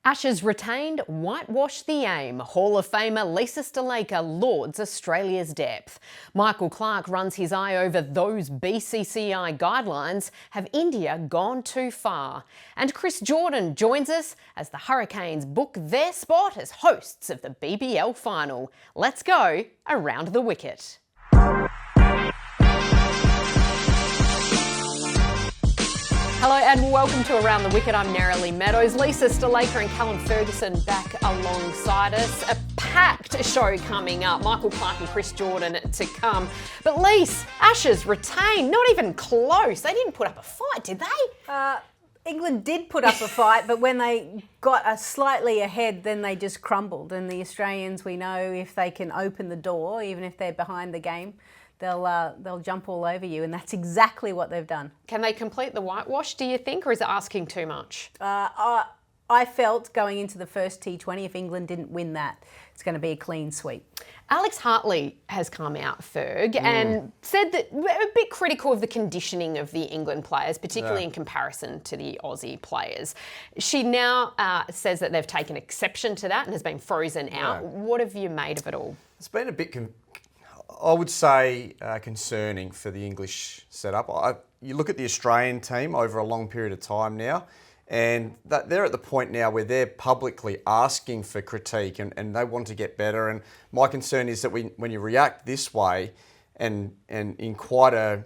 Ashes retained, whitewash the aim. Hall of Famer Lisa Sthalekar lauds Australia's depth. Michael Clarke runs his eye over those BCCI guidelines. Have India gone too far? And Chris Jordan joins us as the Hurricanes book their spot as hosts of the BBL final. Let's go around the wicket. Hello and welcome to Around the Wicket. I'm Nerily Meadows. Lisa Sthalekar and Callum Ferguson back alongside us. A packed show coming up. Michael Clarke and Chris Jordan to come. But Lise, Ashes retained, not even close. They didn't put up a fight, did they? England did put up a fight, but when they got slightly ahead, then they just crumbled. And the Australians, we know, if they can open the door, even if they're behind the game, they'll jump all over you, and that's exactly what they've done. Can they complete the whitewash, do you think, or is it asking too much? I felt going into the first T20, if England didn't win that, it's going to be a clean sweep. Alex Hartley has come out, Ferg, and said that we're a bit critical of the conditioning of the England players, particularly in comparison to the Aussie players. She now says that they've taken exception to that and has been frozen out. What have you made of it all? It's been a bit, I would say, concerning for the English setup. You look at the Australian team over a long period of time now, and they're at the point now where they're publicly asking for critique and they want to get better. And my concern is that when you react this way and in quite a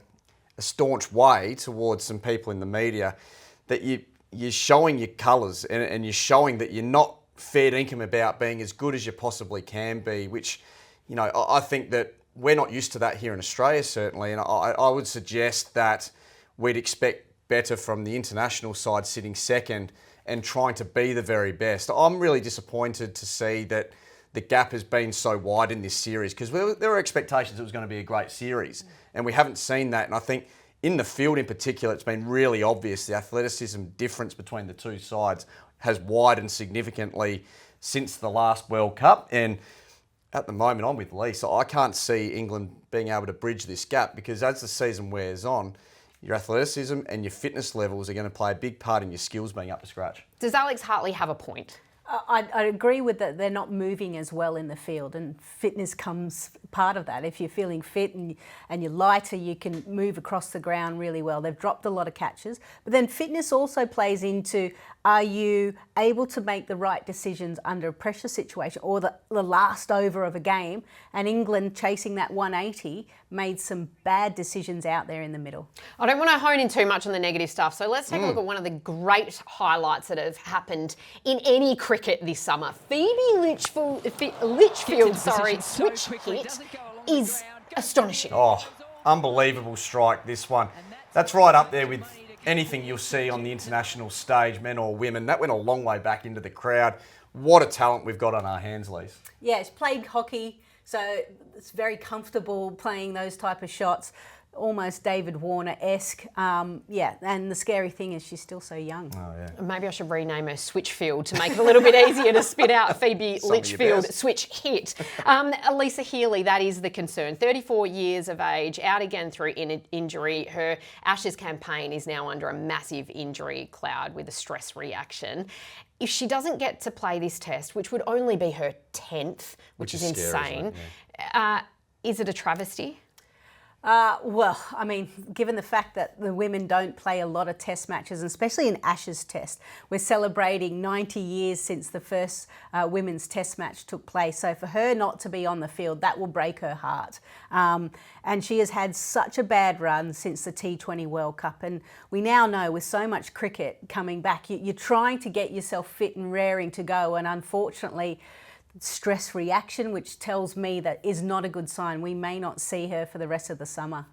staunch way towards some people in the media, that you're showing your colours and you're showing that you're not fair dinkum about being as good as you possibly can be, which, you know, I think that we're not used to that here in Australia, certainly, and I would suggest that we'd expect better from the international side sitting second and trying to be the very best. I'm really disappointed to see that the gap has been so wide in this series, because there were expectations it was going to be a great series, and we haven't seen that. And I think in the field in particular, it's been really obvious the athleticism difference between the two sides has widened significantly since the last World Cup. And at the moment, I'm with Lisa. I can't see England being able to bridge this gap, because as the season wears on, your athleticism and your fitness levels are going to play a big part in your skills being up to scratch. Does Alex Hartley have a point? I agree with that. They're not moving as well in the field, and fitness comes part of that. If you're feeling fit and you're lighter, you can move across the ground really well. They've dropped a lot of catches, but then fitness also plays into, are you able to make the right decisions under a pressure situation or the last over of a game? And England, chasing that 180, made some bad decisions out there in the middle. I don't want to hone in too much on the negative stuff, so let's take a look at one of the great highlights that have happened in any cricket this summer. Phoebe Litchfield's switch hit is astonishing. Oh, unbelievable strike, this one. That's right up there with anything you'll see on the international stage, men or women. That went a long way back into the crowd. What a talent we've got on our hands, Lise. Yeah, it's played hockey, so it's very comfortable playing those type of shots. Almost David Warner-esque. Yeah, and the scary thing is she's still so young. Oh, yeah. Maybe I should rename her Switchfield to make it a little bit easier to spit out Phoebe Litchfield switch hit. Elisa Healy, that is the concern. 34 years of age, out again through injury. Her Ashes campaign is now under a massive injury cloud with a stress reaction. If she doesn't get to play this test, which would only be her 10th, which is insane, is it a travesty? Well, I mean, given the fact that the women don't play a lot of test matches, and especially in Ashes test, we're celebrating 90 years since the first women's test match took place. So for her not to be on the field, that will break her heart. And she has had such a bad run since the T20 World Cup. And we now know with so much cricket coming back, you're trying to get yourself fit and raring to go. And unfortunately, stress reaction, which tells me that is not a good sign. We may not see her for the rest of the summer.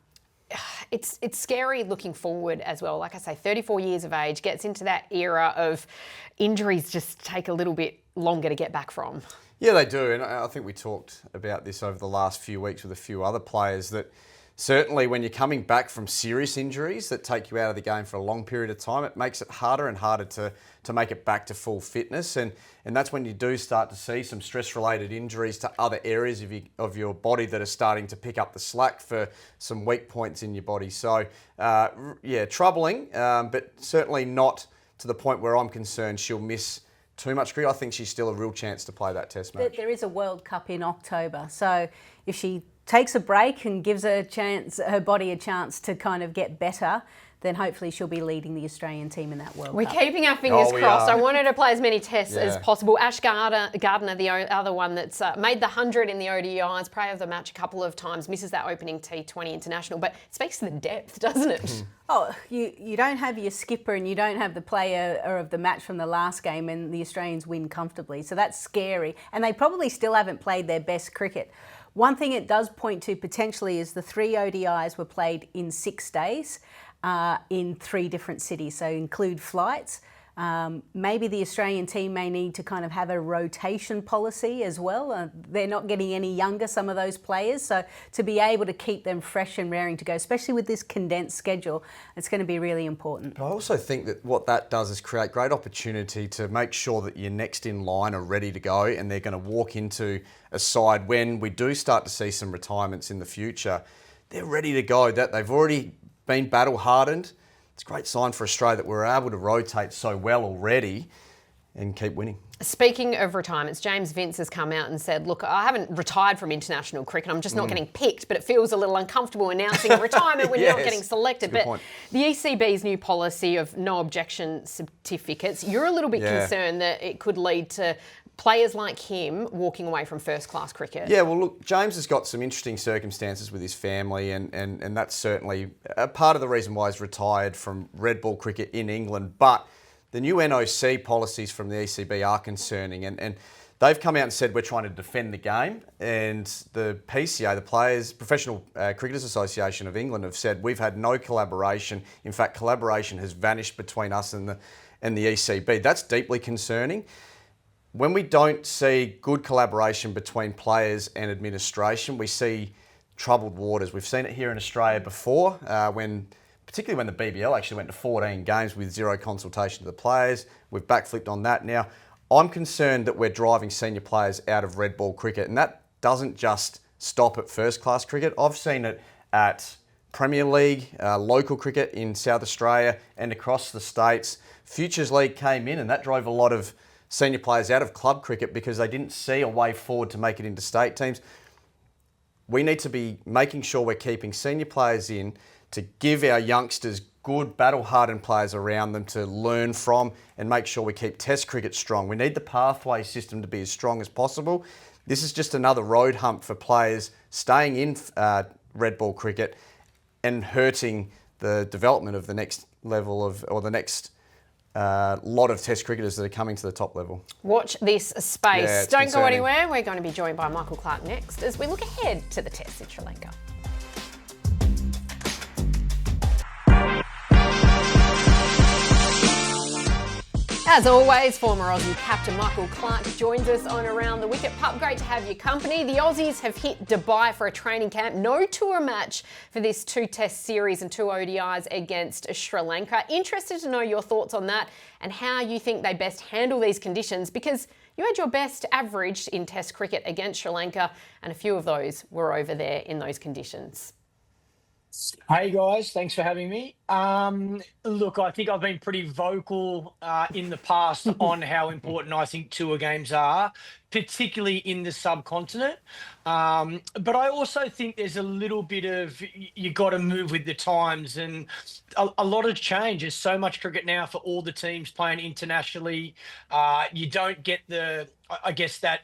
It's scary looking forward as well. Like I say, 34 years of age, gets into that era of injuries just take a little bit longer to get back from. Yeah, they do. And I think we talked about this over the last few weeks with a few other players, that certainly when you're coming back from serious injuries that take you out of the game for a long period of time, it makes it harder and harder to make it back to full fitness. And that's when you do start to see some stress-related injuries to other areas of your body that are starting to pick up the slack for some weak points in your body. So, yeah, troubling, but certainly not to the point where I'm concerned she'll miss too much cricket. I think she's still a real chance to play that Test match. There is a World Cup in October, so if she takes a break and gives her body a chance to kind of get better, then hopefully she'll be leading the Australian team in that World We're Cup. keeping our fingers crossed. I want her to play as many tests as Yeah. possible. Ash Gardner, the other one that's made the 100 in the ODIs, player of the match a couple of times, misses that opening T20 international, but it speaks to the depth, doesn't it? Oh, you don't have your skipper and you don't have the player of the match from the last game, and the Australians win comfortably. So that's scary. And they probably still haven't played their best cricket. One thing it does point to potentially is the 3 ODIs were played in 6 days in 3 different cities, so include flights. Maybe the Australian team may need to kind of have a rotation policy as well. They're not getting any younger, some of those players, so to be able to keep them fresh and raring to go, especially with this condensed schedule, it's going to be really important. But I also think that what that does is create great opportunity to make sure that your next in line are ready to go, and they're going to walk into a side when we do start to see some retirements in the future. They're ready to go. That they've already been battle hardened. It's a great sign for Australia that we're able to rotate so well already and keep winning. Speaking of retirements, James Vince has come out and said, look, I haven't retired from international cricket, I'm just not getting picked, but it feels a little uncomfortable announcing a retirement when you're not getting selected. But point. the ECB's new policy of no objection certificates, you're a little bit concerned that it could lead to players like him walking away from first-class cricket. Yeah, well, look, James has got some interesting circumstances with his family, and that's certainly a part of the reason why he's retired from red ball cricket in England. But the new NOC policies from the ECB are concerning, and they've come out and said we're trying to defend the game. And the PCA, the Professional Cricketers Association of England, have said we've had no collaboration. In fact, collaboration has vanished between us and the ECB. That's deeply concerning. When we don't see good collaboration between players and administration, we see troubled waters. We've seen it here in Australia before, particularly when the BBL actually went to 14 games with zero consultation to the players. We've backflipped on that now. I'm concerned that we're driving senior players out of red ball cricket, and that doesn't just stop at first class cricket. I've seen it at Premier League, local cricket in South Australia and across the states. Futures League came in, and that drove a lot of senior players out of club cricket because they didn't see a way forward to make it into state teams. We need to be making sure we're keeping senior players in to give our youngsters good battle-hardened players around them to learn from and make sure we keep Test cricket strong. We need the pathway system to be as strong as possible. This is just another road hump for players staying in red ball cricket and hurting the development of the next level or the next lot of Test cricketers that are coming to the top level. Watch this space. Yeah, Don't concerning. go anywhere. We're going to be joined by Michael Clarke next as we look ahead to the Test in Sri Lanka. As always, former Aussie captain Michael Clarke joins us on Around the Wicket. Pup, great to have your company. The Aussies have hit Dubai for a training camp. No tour match for this 2-test series and 2 ODIs against Sri Lanka. Interested to know your thoughts on that and how you think they best handle these conditions, because you had your best average in Test cricket against Sri Lanka, and a few of those were over there in those conditions. Hey guys, thanks for having me. Look, I think I've been pretty vocal in the past on how important I think tour games are, particularly in the subcontinent. But I also think there's a little bit of you got to move with the times, and a lot has changed. There's so much cricket now for all the teams playing internationally. You don't get I guess that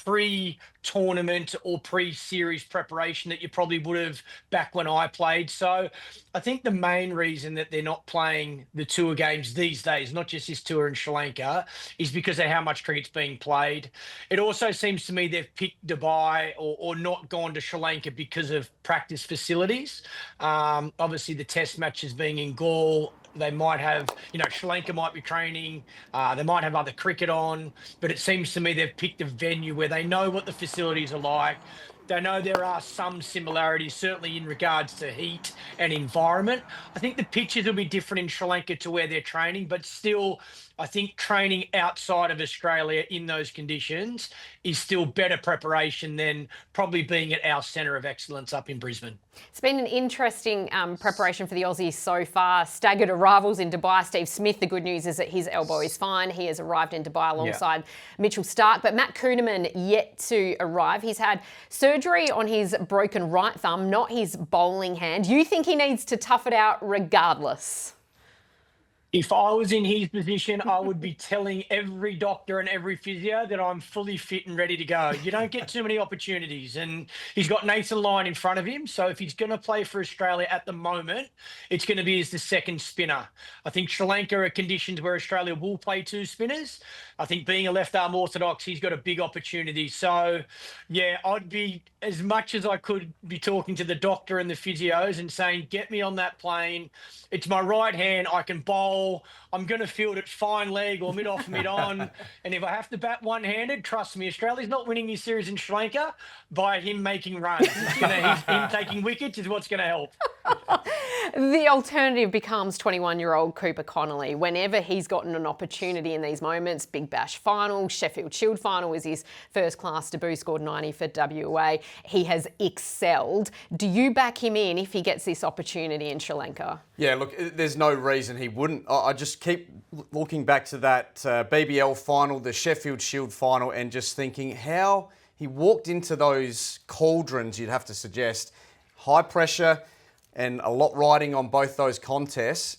pre-tournament or pre-series preparation that you probably would have back when I played. So I think the main reason that they're not playing the tour games these days, not just this tour in Sri Lanka, is because of how much cricket's being played. It also seems to me they've picked Dubai or not gone to Sri Lanka because of practice facilities. Obviously, the test matches being in Gaul, they might have, Sri Lanka might be training, they might have other cricket on, but it seems to me they've picked a venue where they know what the facilities are like. I know there are some similarities, certainly in regards to heat and environment. I think the pitches will be different in Sri Lanka to where they're training, but still, I think training outside of Australia in those conditions is still better preparation than probably being at our centre of excellence up in Brisbane. It's been an interesting preparation for the Aussies so far. Staggered arrivals in Dubai. Steve Smith, the good news is that his elbow is fine. He has arrived in Dubai alongside Mitchell Starc. But Matt Kuhnemann yet to arrive. He's had surgery on his broken right thumb, not his bowling hand. You think he needs to tough it out regardless? If I was in his position, I would be telling every doctor and every physio that I'm fully fit and ready to go. You don't get too many opportunities, and he's got Nathan Lyon in front of him. So if he's going to play for Australia at the moment, it's going to be as the second spinner. I think Sri Lanka are conditions where Australia will play 2 spinners. I think being a left arm orthodox, he's got a big opportunity. So yeah, I'd be, as much as I could, be talking to the doctor and the physios and saying, get me on that plane. It's my right hand. I can bowl. I'm going to field it fine leg or mid off, mid on. And if I have to bat one-handed, trust me, Australia's not winning this series in Sri Lanka by him making runs. Him taking wickets is what's going to help. The alternative becomes 21-year-old Cooper Connolly. Whenever he's gotten an opportunity in these moments, Big Bash final, Sheffield Shield final was his first class debut, scored 90 for WA. He has excelled. Do you back him in if he gets this opportunity in Sri Lanka? Yeah, look, there's no reason he wouldn't. I just keep looking back to that BBL final, the Sheffield Shield final, and just thinking how he walked into those cauldrons, you'd have to suggest. High pressure and a lot riding on both those contests.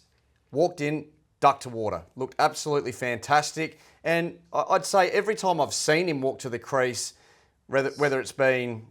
Walked in, ducked to water. Looked absolutely fantastic. And I'd say every time I've seen him walk to the crease, whether it's been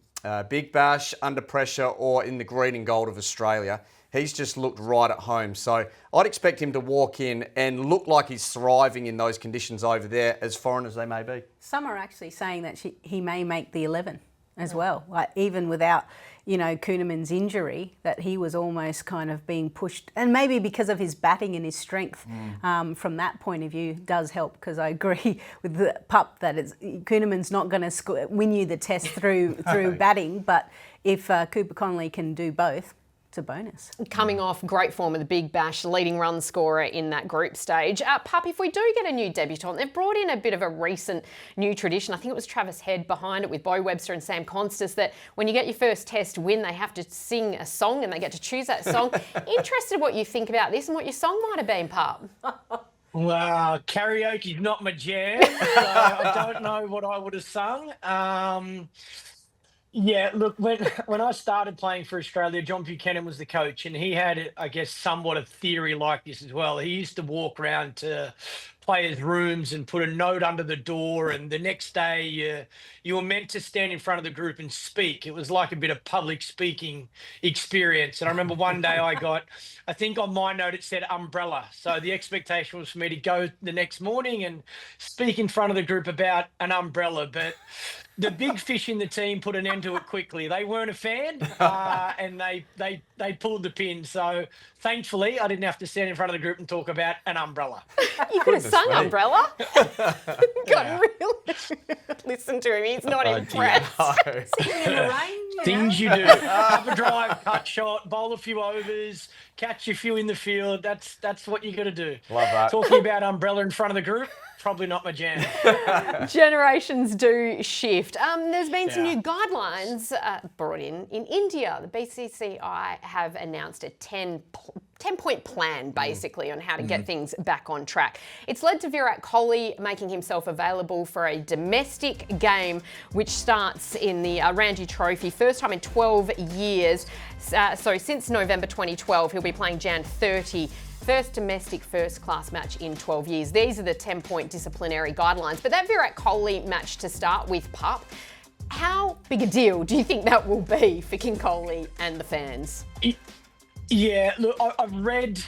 Big Bash, under pressure, or in the green and gold of Australia, he's just looked right at home. So I'd expect him to walk in and look like he's thriving in those conditions over there, as foreign as they may be. Some are actually saying that he may make the 11 as well. Like, even without, Kuhnemann's injury, that he was almost kind of being pushed, and maybe because of his batting and his strength, from that point of view, does help. Because I agree with the pup that Kuhnemann's not going to win you the test through batting, but if Cooper Connolly can do both, it's a bonus. Coming off great form of the Big Bash, leading run scorer in that group stage. Pup, if we do get a new debutant, they've brought in a bit of a recent new tradition. I think it was Travis Head behind it with Bo Webster and Sam Constas, that when you get your first test win, they have to sing a song and they get to choose that song. Interested what you think about this and what your song might have been, Pup. Well, karaoke's not my jam, so I don't know what I would have sung. Yeah, look, when I started playing for Australia, John Buchanan was the coach, and he had, I guess, somewhat of theory like this as well. He used to walk around to players' rooms and put a note under the door, and the next day you were meant to stand in front of the group and speak. It was like a bit of public speaking experience. And I remember one day I think on my note it said umbrella. So the expectation was for me to go the next morning and speak in front of the group about an umbrella, but the big fish in the team put an end to it quickly. They weren't a fan, and they pulled the pin. So thankfully, I didn't have to stand in front of the group and talk about an umbrella. You could have sung Umbrella. Really. Listen to him. He's not impressed. Things you do. Have a drive, cut shot, bowl a few overs, catch a few in the field. That's what you got to do. Love that. Talking about umbrella in front of the group, probably not my jam. Generations do shift. There's been some new guidelines brought in India. The BCCI have announced a 10-point plan, basically, on how to get things back on track. It's led to Virat Kohli making himself available for a domestic game, which starts in the Ranji Trophy, first time in 12 years. So since November 2012, he'll be playing Jan 30. First domestic first-class match in 12 years. These are the 10-point disciplinary guidelines. But that Virat Kohli match to start with, Pup, how big a deal do you think that will be for King Kohli and the fans? Yeah, look, I've read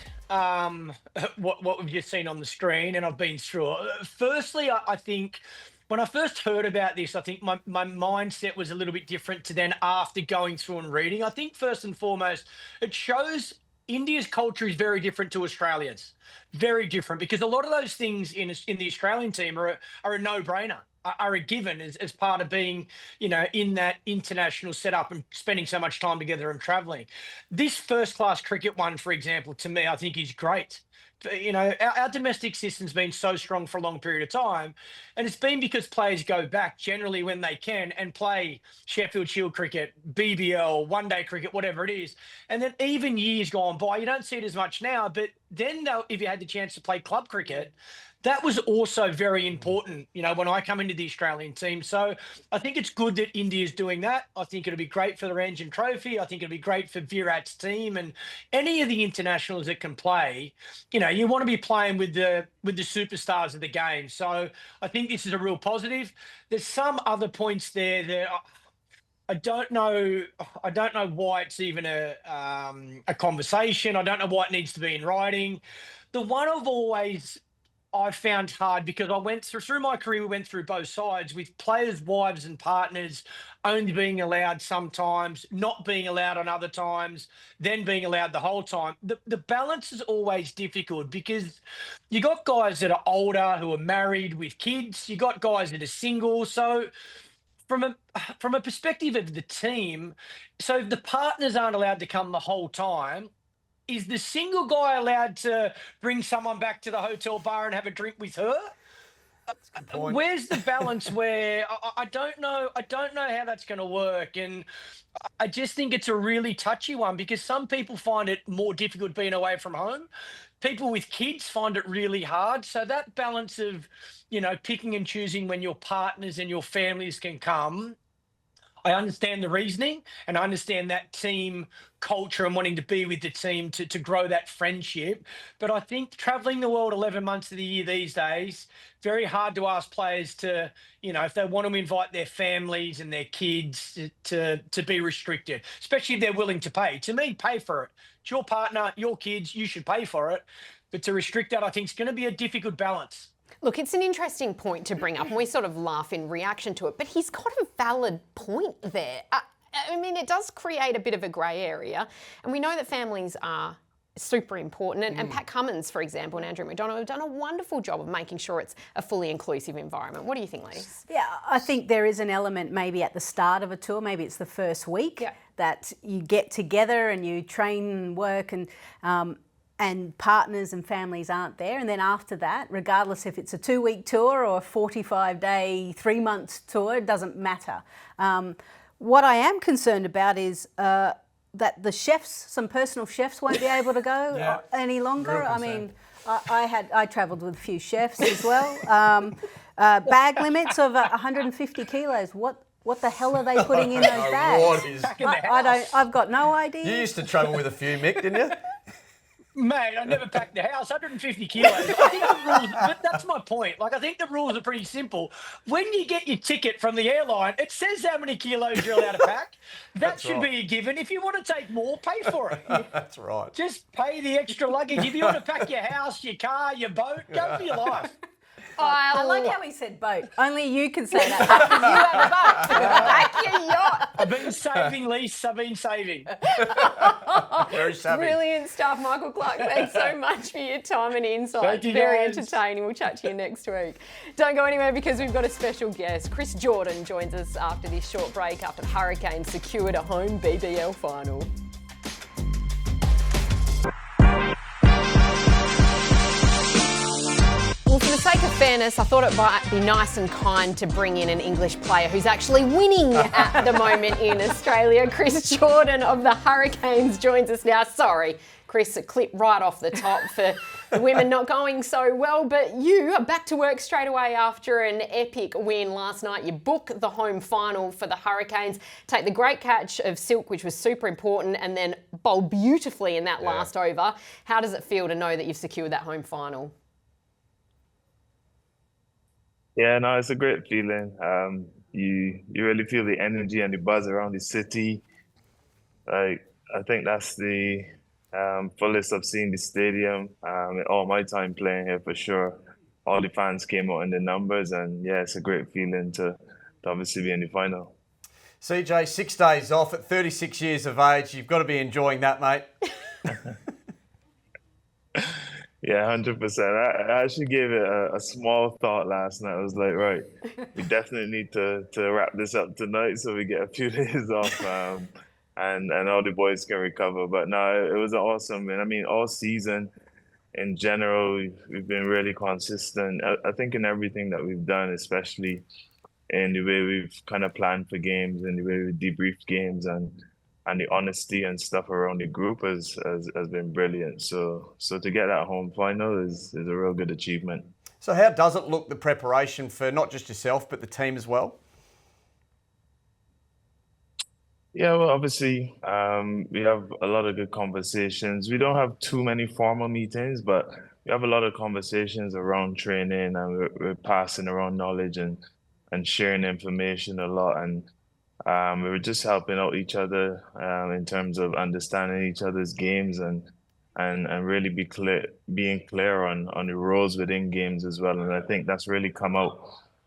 what we've just seen on the screen, and I've been through it. Firstly, I think when I first heard about this, I think my mindset was a little bit different to then after going through and reading. I think first and foremost, it shows India's culture is very different to Australia's. Very different, because a lot of those things in the Australian team are a no-brainer. are a given as part of being, in that international setup and spending so much time together and traveling. This first-class cricket one, for example, to me, I think is great. Our domestic system's been so strong for a long period of time, and it's been because players go back generally when they can and play Sheffield Shield cricket, BBL, one-day cricket, whatever it is. And then even years gone by, you don't see it as much now, but then if you had the chance to play club cricket, that was also very important, when I come into the Australian team. So I think it's good that India's doing that. I think it'll be great for the Ranjan Trophy. I think it'll be great for Virat's team and any of the internationals that can play. You want to be playing with the superstars of the game. So I think this is a real positive. There's some other points there that I don't know why it's even a conversation. I don't know why it needs to be in writing. The one I've found hard, because I went through my career, we went through both sides with players' wives and partners only being allowed sometimes, not being allowed on other times, then being allowed the whole time. The balance is always difficult because you got guys that are older who are married with kids. You got guys that are single. So from a perspective of the team, so if the partners aren't allowed to come the whole time, is the single guy allowed to bring someone back to the hotel bar and have a drink with her? Where's the balance where I don't know how that's going to work. And I just think it's a really touchy one because some people find it more difficult being away from home. People with kids find it really hard. So that balance of, picking and choosing when your partners and your families can come, I understand the reasoning and I understand that team culture and wanting to be with the team to grow that friendship. But I think traveling the world 11 months of the year these days, very hard to ask players to, if they want to invite their families and their kids to be restricted, especially if they're willing to pay. To me, pay for it. It's your partner, your kids, you should pay for it. But to restrict that, I think is going to be a difficult balance. Look, it's an interesting point to bring up, and we sort of laugh in reaction to it, but he's got a valid point there. I mean, it does create a bit of a grey area, and we know that families are super important. And Pat Cummins, for example, and Andrew McDonald have done a wonderful job of making sure it's a fully inclusive environment. What do you think, ladies? Yeah, I think there is an element maybe at the start of a tour, maybe it's the first week, that you get together and you train and work and partners and families aren't there. And then after that, regardless if it's a 2-week tour or a 45-day, 3-month tour, it doesn't matter. What I am concerned about is that the chefs, some personal chefs won't be able to go any longer. I mean, I travelled with a few chefs as well. Bag limits of 150 kilos. What the hell are they putting in those bags? I've got no idea. You used to travel with a few, Mick, didn't you? Mate, I never packed the house. 150 kilos. I think the rules, but that's my point. I think the rules are pretty simple. When you get your ticket from the airline, it says how many kilos you're allowed to pack. That should be a given. If you want to take more, pay for it. That's right. Just pay the extra luggage. If you want to pack your house, your car, your boat, go for your life. I like how he said boat. Only you can say that because you have a boat. Back your yacht. I've been saving, Lise. I've been saving. Very savvy. Brilliant stuff, Michael Clarke. Thanks so much for your time and insight. Thank you, Very guys. entertaining. We'll chat to you next week. Don't go anywhere because we've got a special guest. Chris Jordan joins us after this short break after the Hurricanes secured a home BBL final. Well, for the sake of fairness, I thought it might be nice and kind to bring in an English player who's actually winning at the moment in Australia. Chris Jordan of the Hurricanes joins us now. Sorry, Chris, a clip right off the top for the women not going so well, but you are back to work straight away after an epic win last night. You book the home final for the Hurricanes, take the great catch of Silk, which was super important, and then bowl beautifully in that last over. How does it feel to know that you've secured that home final? Yeah, no, it's a great feeling. You really feel the energy and the buzz around the city. I think that's the fullest I've seen the stadium in all my time playing here for sure. All the fans came out in the numbers, and yeah, it's a great feeling to obviously be in the final. CJ, 6 days off at 36 years of age. You've got to be enjoying that, mate. Yeah, 100%. I actually gave it a small thought last night. I was like, right, we definitely need to wrap this up tonight so we get a few days off, and all the boys can recover. But no, it was awesome. And I mean, all season in general, we've been really consistent. I think in everything that we've done, especially in the way we've kind of planned for games and the way we debriefed games and the honesty and stuff around the group has been brilliant. So to get that home final is a real good achievement. So how does it look, the preparation for not just yourself but the team as well? Yeah, well, obviously, we have a lot of good conversations. We don't have too many formal meetings, but we have a lot of conversations around training, and we're passing around knowledge and sharing information a lot. And we were just helping out each other in terms of understanding each other's games and really being clear on the roles within games as well. And I think that's really come out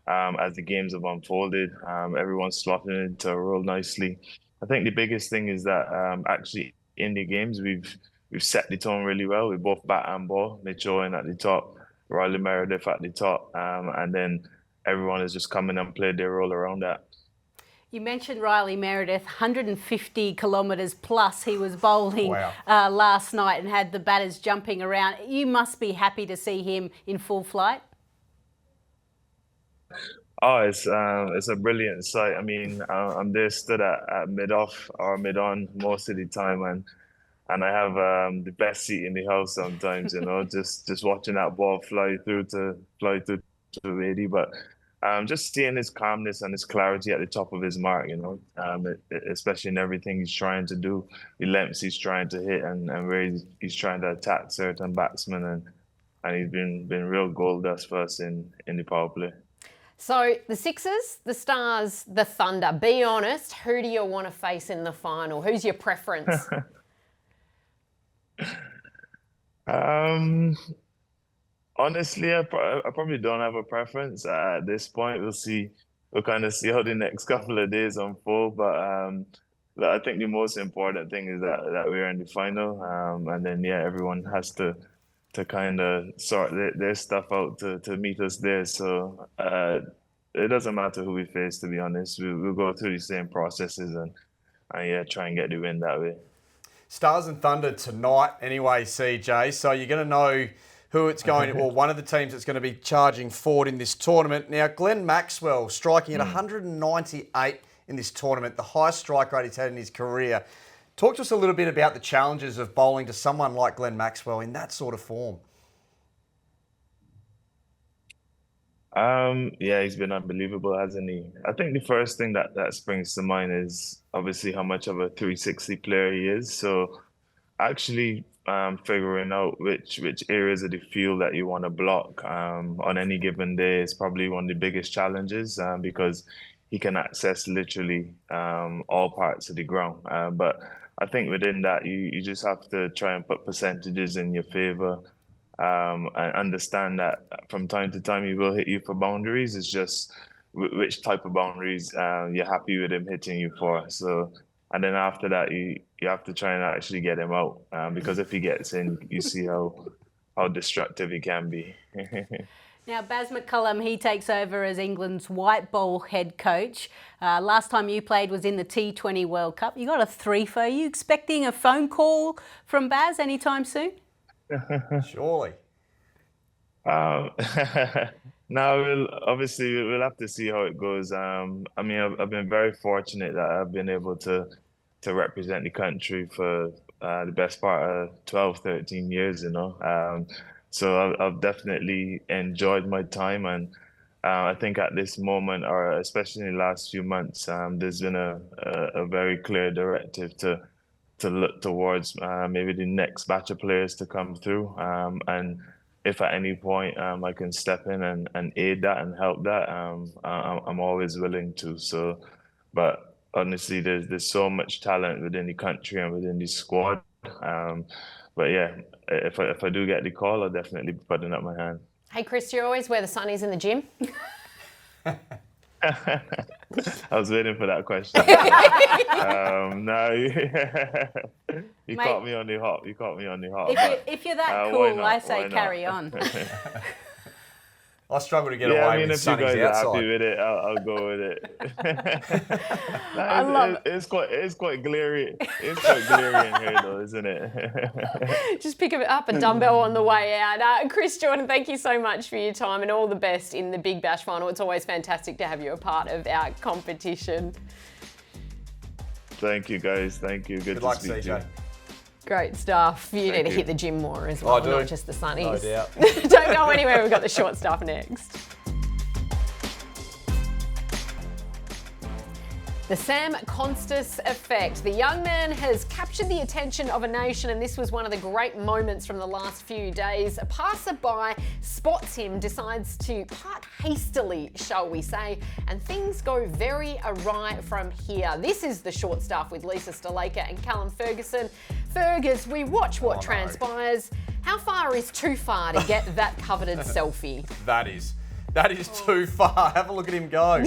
as the games have unfolded. Everyone's slotting into a role nicely. I think the biggest thing is that actually in the games we've set the tone really well. We both bat and ball. Mitch Owen at the top, Riley Meredith at the top, and then everyone has just come in and played their role around that. You mentioned Riley Meredith, 150 kilometres plus he was bowling Wow. last night and had the batters jumping around. You must be happy to see him in full flight. Oh, it's a brilliant sight. I mean, I'm there stood at mid-off or mid-on most of the time, and I have the best seat in the house sometimes, you know, just watching that ball fly through to 80. But just seeing his calmness and his clarity at the top of his mark, you know, especially in everything he's trying to do, the lengths he's trying to hit and where he's trying to attack certain batsmen, and he's been real gold dust for us in the power play. So the Sixers, the Stars, the Thunder. Be honest, who do you want to face in the final? Who's your preference? Honestly, I probably don't have a preference at this point. We'll see. We'll kind of see how the next couple of days unfold. But I think the most important thing is that we're in the final, and then everyone has to kind of sort their stuff out to meet us there. So it doesn't matter who we face, to be honest. We'll go through the same processes and try and get the win that way. Stars and Thunder tonight anyway, CJ. So you're going to know who it's going to, or one of the teams that's going to be charging forward in this tournament. Now, Glenn Maxwell striking at 198 in this tournament, the highest strike rate he's had in his career. Talk to us a little bit about the challenges of bowling to someone like Glenn Maxwell in that sort of form. He's been unbelievable, hasn't he? I think the first thing that springs to mind is obviously how much of a 360 player he is. So actually figuring out which areas of the field that you want to block on any given day is probably one of the biggest challenges because he can access literally all parts of the ground. But I think within that, you just have to try and put percentages in your favor and understand that from time to time he will hit you for boundaries. It's just which type of boundaries you're happy with him hitting you for. So, and then after that, you have to try and actually get him out because if he gets in, you see how destructive he can be. Now, Baz McCullum, he takes over as England's white ball head coach. Last time you played was in the T20 World Cup. You got a threefer. Are you expecting a phone call from Baz anytime soon? Surely. No, we'll have to see how it goes. I mean, I've been very fortunate that I've been able to represent the country for the best part of 12, 13 years, you know. So I've definitely enjoyed my time, and I think at this moment, or especially in the last few months, there's been a very clear directive to look towards maybe the next batch of players to come through, and if at any point I can step in and aid that and help that, I'm always willing to. So, but honestly, there's so much talent within the country and within the squad. But yeah, if I do get the call, I'll definitely be putting up my hand. Hey, Chris, do you always wear the sunnies in the gym? I was waiting for that question. No, You Mate. caught me on the hop. If you're that why cool, not? I say Why not? carry on. I struggle to get Yeah, away I mean, with if you Sonny's guys are outside. happy with it, I'll go with it. I love it. It's quite glary. It's quite glary in here, though, isn't it? Just pick up a dumbbell on the way out. Chris Jordan, thank you so much for your time and all the best in the Big Bash final. It's always fantastic to have you a part of our competition. Thank you, guys. Thank you. Good luck, to speak to CJ. you. Great stuff. You need to you. hit the gym more as well, I do. not just the sunnies. No doubt. Don't go anywhere. We've got the short stuff next. The Sam Constas effect. The young man has captured the attention of a nation, and this was one of the great moments from the last few days. A passerby spots him, decides to part hastily, shall we say, and things go very awry from here. This is the short stuff with Lisa Sthalekar and Callum Ferguson. Fergus, we watch what transpires. How far is too far to get that coveted selfie? That is too far. Have a look at him go.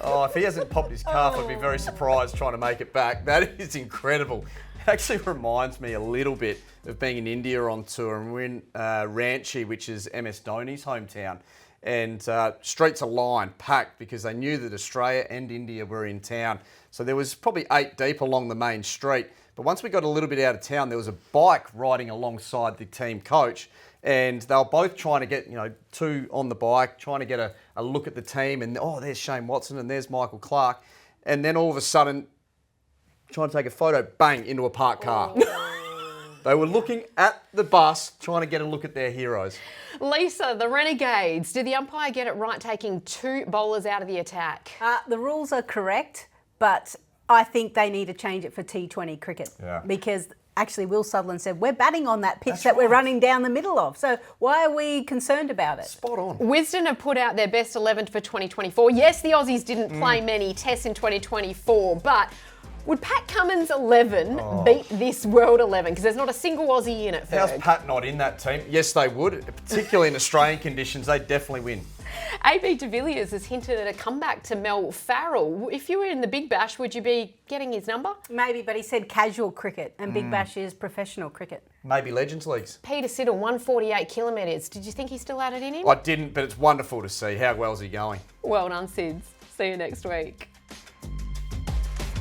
Oh, if he hasn't popped his calf, I'd be very surprised trying to make it back. That is incredible. It actually reminds me a little bit of being in India on tour, and we're in Ranchi, which is MS Dhoni's hometown. And streets are lined, packed, because they knew that Australia and India were in town. So there was probably 8 deep along the main street. But once we got a little bit out of town, there was a bike riding alongside the team coach. And they were both trying to get, two on the bike, trying to get a look at the team. And, there's Shane Watson and there's Michael Clarke. And then all of a sudden, trying to take a photo, bang, into a parked car. They were looking at the bus, trying to get a look at their heroes. Lisa, the Renegades, did the umpire get it right taking 2 bowlers out of the attack? The rules are correct, but I think they need to change it for T20 cricket. Yeah. Because actually Will Sutherland said, we're batting on that pitch we're running down the middle of. So why are we concerned about it? Spot on. Wisden have put out their best 11 for 2024. Yes, the Aussies didn't play many tests in 2024, but would Pat Cummins' 11 beat this World 11? Because there's not a single Aussie in it, How's Ferg. Pat not in that team? Yes, they would. Particularly in Australian conditions, they'd definitely win. AB de Villiers has hinted at a comeback to Mel Farrell. If you were in the Big Bash, would you be getting his number? Maybe, but he said casual cricket, and Big Bash is professional cricket. Maybe Legends Leagues. Peter Siddle, 148 kilometres. Did you think he still had it in him? I didn't, but it's wonderful to see. How well's he going? Well done, Sids. See you next week.